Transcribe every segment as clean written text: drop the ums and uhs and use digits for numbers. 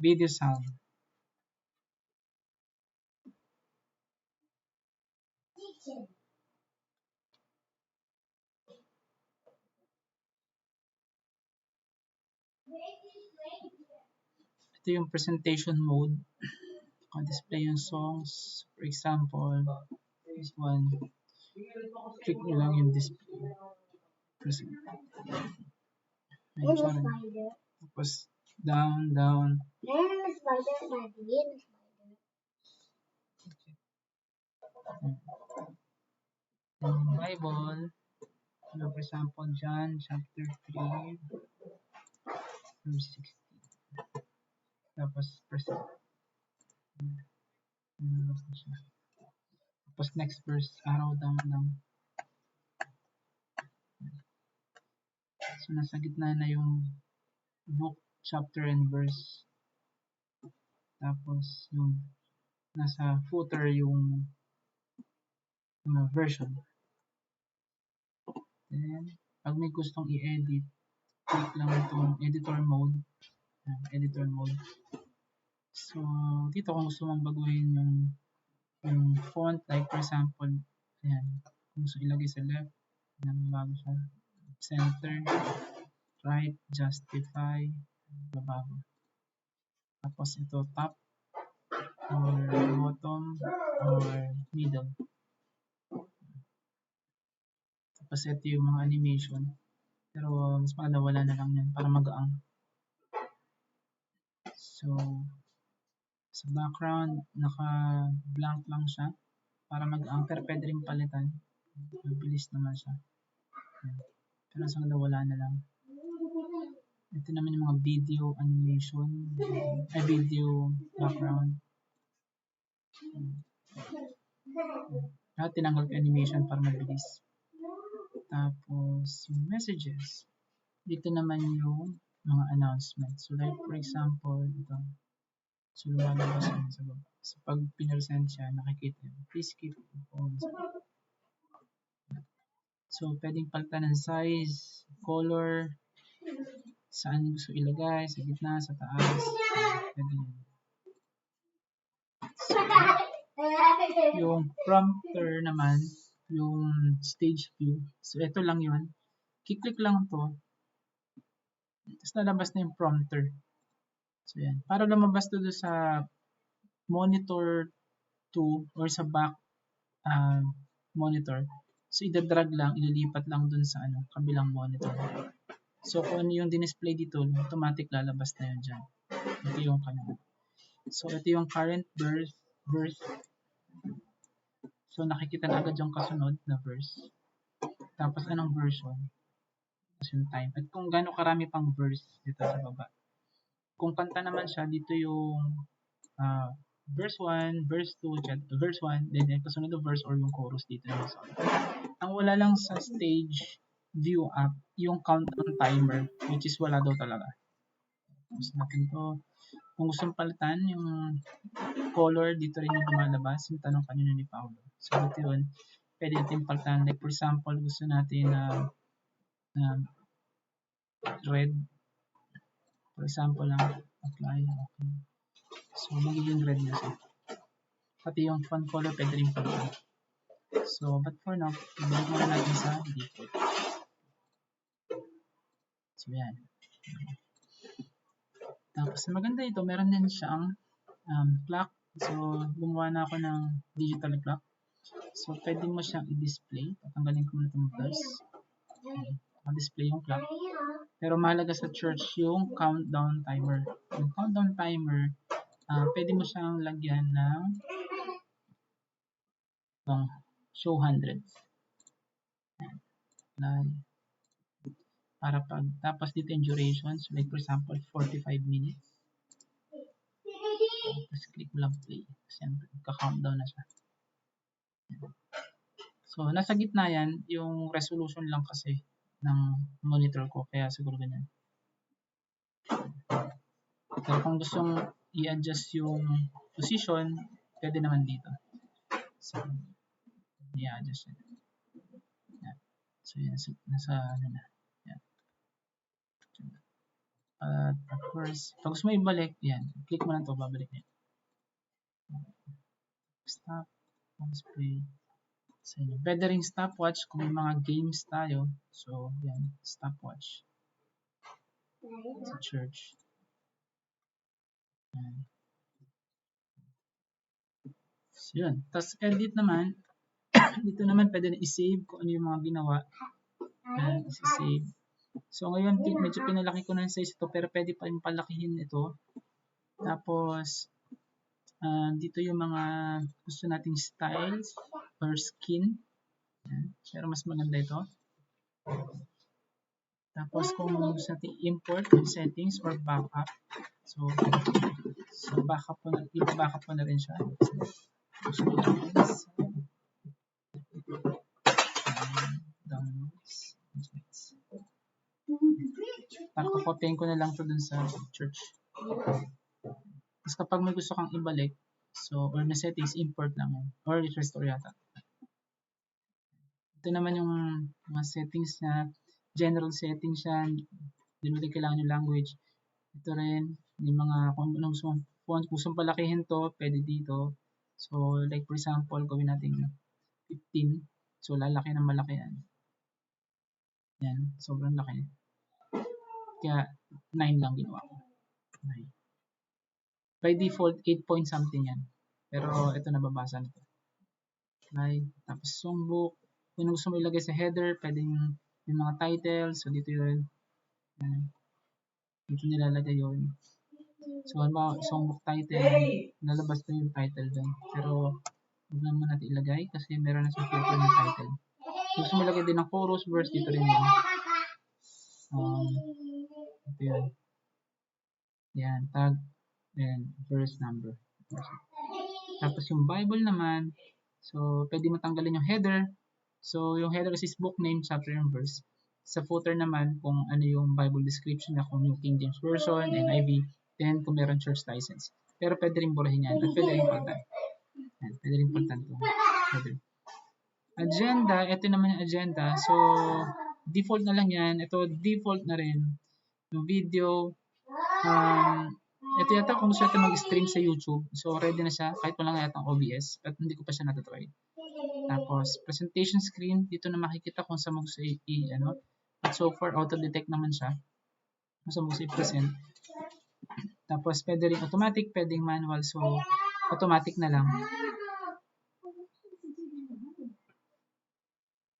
Video sound. Ito yung presentation mode. Display yung songs. For example, this one. Click nyo lang yung display. Present. Ayun, tapos down. Bible. For example, John chapter 3 verse 16. Tapos present. Tapos next verse, arrow down lang. So nasa gitna na yung book, chapter, and verse. Tapos yung nasa footer yung version. Then, pag may gustong i-edit, click lang itong editor mode. Editor mode. So, dito kung gusto mong baguhin yung font, like for example, ayan, kung gusto ilagay sa left, bago siya, center, right, justify, babago. Tapos ito, top, or bottom, or middle. Tapos ito yung mga animation. Pero mas maganda wala na lang yan para magaang. So, sa background, naka-blank lang siya para magaang. Pero pwede rin palitan. Mabilis naman siya. Pero mas maganda wala na lang. Ito naman yung mga video animation. Video background. Lahat tinanggal ko animation para mabilis. Tapos, yung messages. Dito naman yung mga announcements. So, like for example, ito. So, lumalabas yun sa baba. So, pag pinresent siya, nakikita yun. Please keep the phone. So, pwedeng palitan ng size, color, saan gusto ilagay, sa gitna, sa taas. Pwede yun. So, yung prompter naman, yung stage view. So, ito lang yun. Kiklik lang to. Tapos lalabas na yung prompter. So, yan. Para lumabas to sa monitor 2 or sa back monitor. So, idadrag lang, ililipat lang dun sa kabilang monitor. So, kung ano yung dinisplay dito, automatic lalabas na yun dyan. Ito yung kanya. So, ito yung current verse. So, nakikita na agad yung kasunod na verse. Tapos, anong version? Tapos yung time. At kung gaano karami pang verse dito sa baba. Kung kanta naman siya, dito yung verse 1, verse 2, verse 1, then yung kasunod na verse or yung chorus dito yung song. Ang wala lang sa stage view app, yung countdown timer, which is wala daw talaga. Tapos natin to. Kung gusto palitan yung color, dito rin yung lumalabas. Yung tanong kanina ni Paolo. So dito yun, pwede natin palitan. Like for example, gusto natin red. For example lang, apply. Okay. So magiging red na siya. Pati yung font color pwede rin palitan. So, but for now, ibalik muna natin sa default. So, yan. Tapos, maganda ito, meron din siyang clock. So, gumawa na ako ng digital clock. So, pwede mo siyang i-display. Tatanggalin ko muna itong verse. Ma-display yung clock. Pero mahalaga sa church yung countdown timer. Yung countdown timer, pwede mo siyang lagyan ng show hundreds. Para tapos dito yung duration. So, like for example, 45 minutes. Tapos click mo lang play. Siyempre, ka-countdown na siya. So, nasa gitna yan, yung resolution lang kasi ng monitor ko. Kaya siguro ganyan. Pero kung gustong i-adjust yung position, pwede naman dito. So, i-adjust yun. Yan. So, yan. Nasa ano na. Yan. At of course, pag gusto mo ibalik, yan. Click mo lang to, babalik yan. Stop. Display. Sa inyo. Pwede ring stopwatch kung may mga games tayo. So, yan. Stopwatch. Sa church. Yan. So, yun. Tapos, edit naman. Dito naman, pwede na i-save kung ano yung mga ginawa. Yan. I-save. So, ngayon, medyo pinalaki ko na yung size ito, pero pwede pa rin palakihin ito. Tapos, dito yung mga gusto nating styles or skin. Yan. Pero mas maganda ito. Tapos, kung gusto natin import yung settings or backup. So backup po na, i-backup po na rin siya. Downloads. Pakakopyahin ko na lang to dun sa church. Tapos kapag may gusto kang ibalik, so, or na settings, import lang yan. Or restore yata. Ito naman yung mga settings na general settings yan. Hindi mo din kailangan yung language. Ito rin, yung mga, kung anong gusto mong font, gusto mong palakihin to, pwede dito. So, like for example, gawin natin 15. So, lalaki ng malaki yan. Yan, sobrang laki. Kaya, 9 lang ginawa ko. 9. By default, 8 point something yan. Pero, ito nababasa nito. 9. Tapos, songbook. Kung gusto mo ilagay sa header, pwedeng yung mga titles. So, dito yun. Yan. Dito nilalagay yun. So, songbook title. Lalabas na yung title dun. Pero, huwag naman natin ilagay kasi meron na siyang filter ng title. Gusto mo ilagay din ng chorus, verse, dito rin yun. Ito yun. Yan, tag, then verse number. Tapos yung Bible naman, so pwede mo tanggalin yung header. So yung header is book name, chapter, and verse. Sa footer naman, kung ano yung Bible description na kung yung King James Version, NIV, then kung meron church license. Pero pwede rin burahin yan, at pwede rin palitan. Yan, pwede rin palitan ito. Agenda, ito naman yung agenda. So, default na lang yan. Ito, default na rin. Yung video, ito yata kung gusto natin mag-stream sa YouTube. So, ready na siya. Kahit wala nga yata ang OBS. At hindi ko pa siya natatry. Tapos, presentation screen. Dito na makikita kung saan mo gusto ano. At so far, auto-detect naman siya. Kung saan mo gusto i-present. Tapos, pwede rin automatic, pwedeng manual. So, automatic na lang.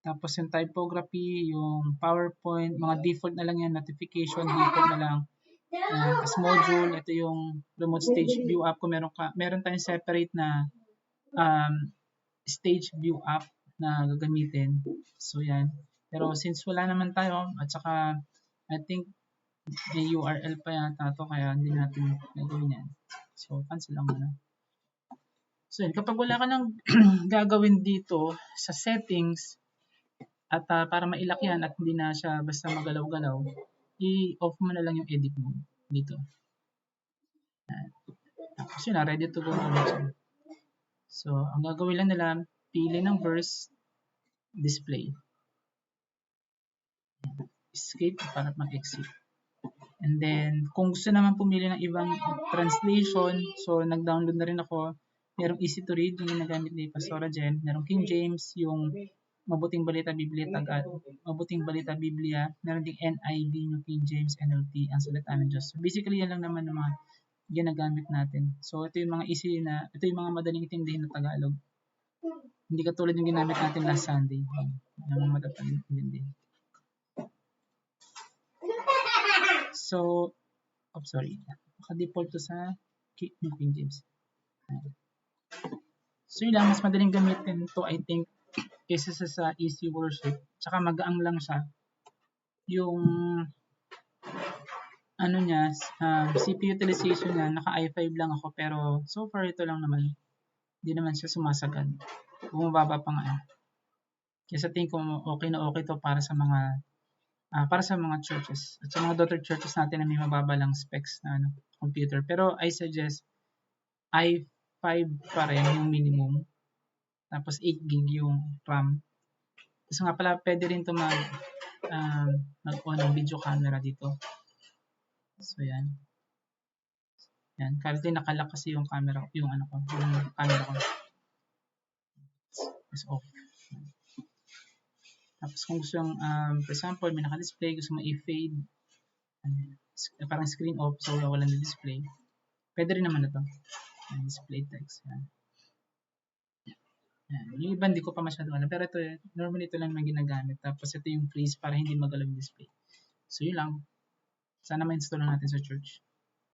Tapos yung typography, yung PowerPoint, mga default na lang yan, notification, default na lang. As module, ito yung remote stage view app. Kung meron tayong separate na stage view app na gagamitin. So yan. Pero since wala naman tayo, at saka I think may URL pa yata ito, kaya hindi natin gagawin yan. So cancel lang muna. So yan, kapag wala ka nang gagawin dito sa settings, at para mailak yan at hindi na siya basta magalaw-galaw, i-off mo na lang yung edit mode dito. Tapos yun na, ready to go na. So, ang gagawin lang nila, pili ng verse, display. Escape para mag-exit. And then, kung gusto naman pumili ng ibang translation, so nag-download na rin ako. Merong easy to read, yung ginagamit ni Pastora Jen. Merong King James, yung Mabuting Balita Biblia Tagalog, Mabuting Balita Biblia, meron ding NIV, yung King James, NLT, ang salita ng Diyos. So basically, yan lang naman ng mga ginagamit natin. So ito yung mga easy na, ito yung mga madaling intindihin na Tagalog. Hindi katulad yung ginamit natin last Sunday. Yung mga madaling intindihin. So, sorry. Naka-default to sa King James. So yun lang, mas madaling gamitin to, I think, kaysa sa easy worship. Tsaka magaang lang siya. Yung ano niya, CPU utilization niya, naka i5 lang ako, pero so far ito lang naman. Hindi naman siya sumasagad. Bumababa pa nga. Kaya sa tingin ko okay na okay to para sa mga churches. At sa mga daughter churches natin na may mababa lang specs na computer. Pero I suggest i5 pa rin yung minimum. Tapos 8 GB yung RAM. Kasi nga pala, pwede rin ito mag-on ng video camera dito. So, yan. Yan. Currently, nakalock kasi yung camera, yung camera ko. Is off. Tapos, kung gusto yung, for example, may naka-display, gusto mo i-fade, parang screen off, so wala na display. Pwede rin naman ito. Display text. Yan. Yan. Yung iba hindi ko pa masyado alam. Pero ito, normally ito lang naman ginagamit. Tapos ito yung freeze para hindi magalaw yung display. So yun lang. Sana ma-install lang natin sa church.